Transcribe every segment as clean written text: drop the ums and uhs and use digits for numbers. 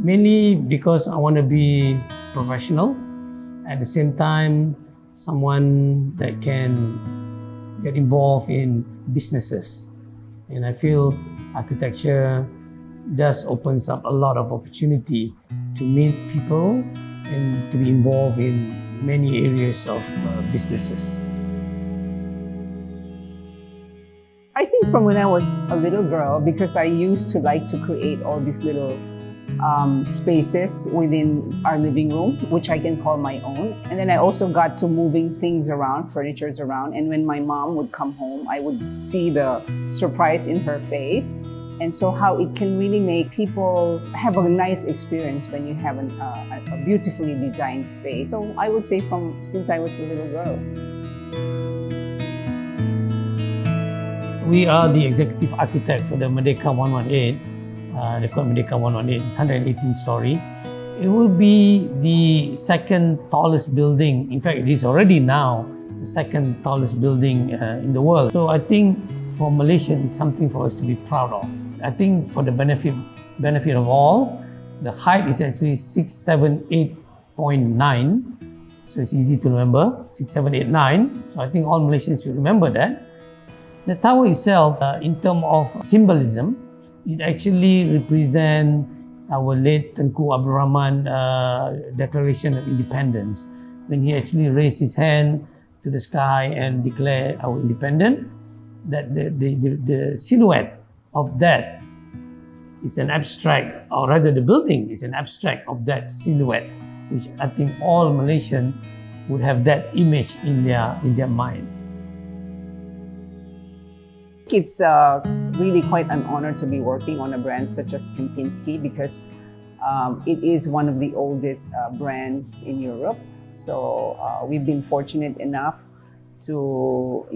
Mainly because I want to be professional. At the same time, someone that can get involved in businesses. And I feel architecture does opens up a lot of opportunity to meet people and to be involved in many areas of businesses. I think from when I was a little girl, because I used to like to create all these little spaces within our living room, which I can call my own. And then I also got to moving things around, furnitures around. And when my mom would come home, I would see the surprise in her face. And so how it can really make people have a nice experience when you have a beautifully designed space. So I would say since I was a little girl. We are the executive architect for the Merdeka 118. They call it Merdeka 118. It's 118 story. It will be the second tallest building. In fact, it is already now the second tallest building in the world. So I think for Malaysia, it's something for us to be proud of. I think for the benefit of all, the height is actually 678.9. So it's easy to remember, 6789. So I think all Malaysians should remember that. The tower itself, in terms of symbolism, it actually represents our late Tengku Abdul Rahman Declaration of Independence, when he actually raised his hand to the sky and declared our independence. That the silhouette of that is an abstract, or rather the building is an abstract of that silhouette, which I think all Malaysians would have that image in their mind. It's really quite an honor to be working on a brand such as Kempinski, because it is one of the oldest brands in Europe. So we've been fortunate enough to,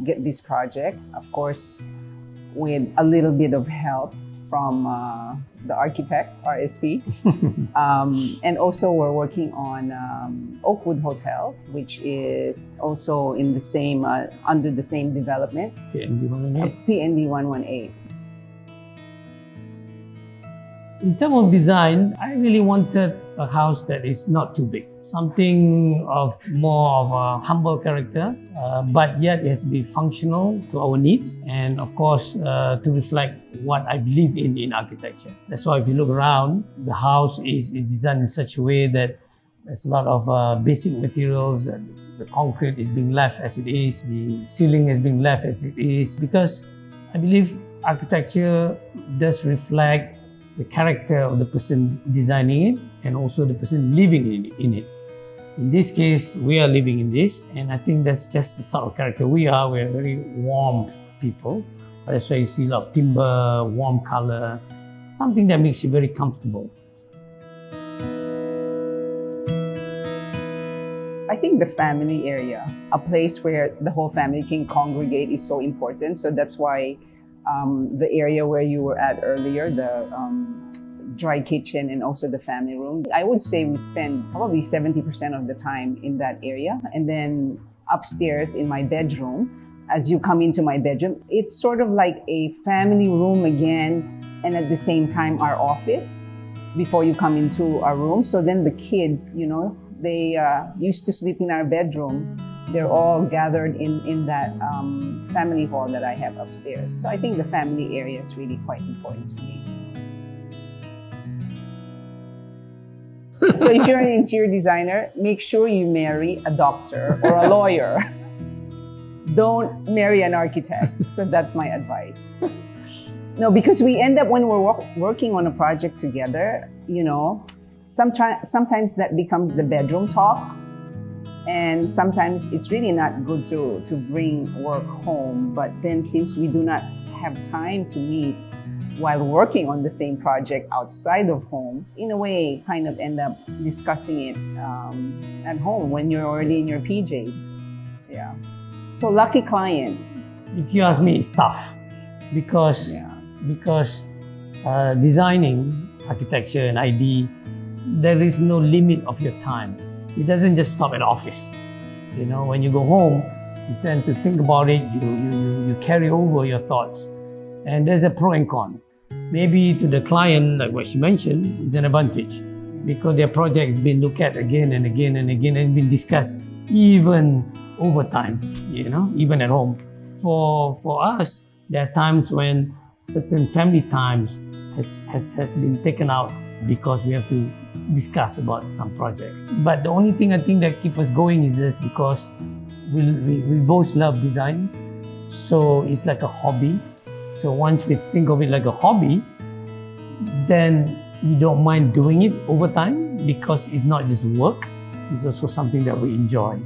get this project. Of course, with a little bit of help from the architect, RSP. And also we're working on Oakwood Hotel, which is also in the same, under the same development. PND 118. PND 118. In terms of design, I really wanted a house that is not too big. Something of more of a humble character, but yet it has to be functional to our needs, and of course to reflect what I believe in architecture. That's why if you look around, the house is designed in such a way that there's a lot of basic materials. The concrete is being left as it is, the ceiling is being left as it is, because I believe architecture does reflect the character of the person designing it and also the person living in it. In this case, we are living in this, and I think that's just the sort of character we are. We're very warm people. That's why you see a lot of timber, warm color, something that makes you very comfortable. I think the family area, a place where the whole family can congregate, is so important. So that's why the area where you were at earlier, the dry kitchen and also the family room, I would say we spend probably 70% of the time in that area. And then upstairs in my bedroom, as you come into my bedroom, it's sort of like a family room again, and at the same time our office before you come into our room. So then the kids, they used to sleep in our bedroom. They're all gathered in that family hall that I have upstairs. So I think the family area is really quite important to me. So if you're an interior designer, make sure you marry a doctor or a lawyer. Don't marry an architect. So that's my advice. No, because we end up, when we're working on a project together, sometimes that becomes the bedroom talk. And sometimes it's really not good to bring work home. But then since we do not have time to meet while working on the same project outside of home, in a way, kind of end up discussing it at home when you're already in your PJs. Yeah. So lucky clients. If you ask me, it's tough because designing architecture and ID, there is no limit of your time. It doesn't just stop at office. When you go home, you tend to think about it, you carry over your thoughts. And there's a pro and con. Maybe to the client, like what she mentioned, is an advantage because their project has been looked at again and again and again and been discussed even over time, even at home. For us, there are times when certain family times has been taken out because we have to discuss about some projects. But the only thing I think that keeps us going is just because we both love design. So it's like a hobby. So once we think of it like a hobby, then we don't mind doing it over time because it's not just work, it's also something that we enjoy.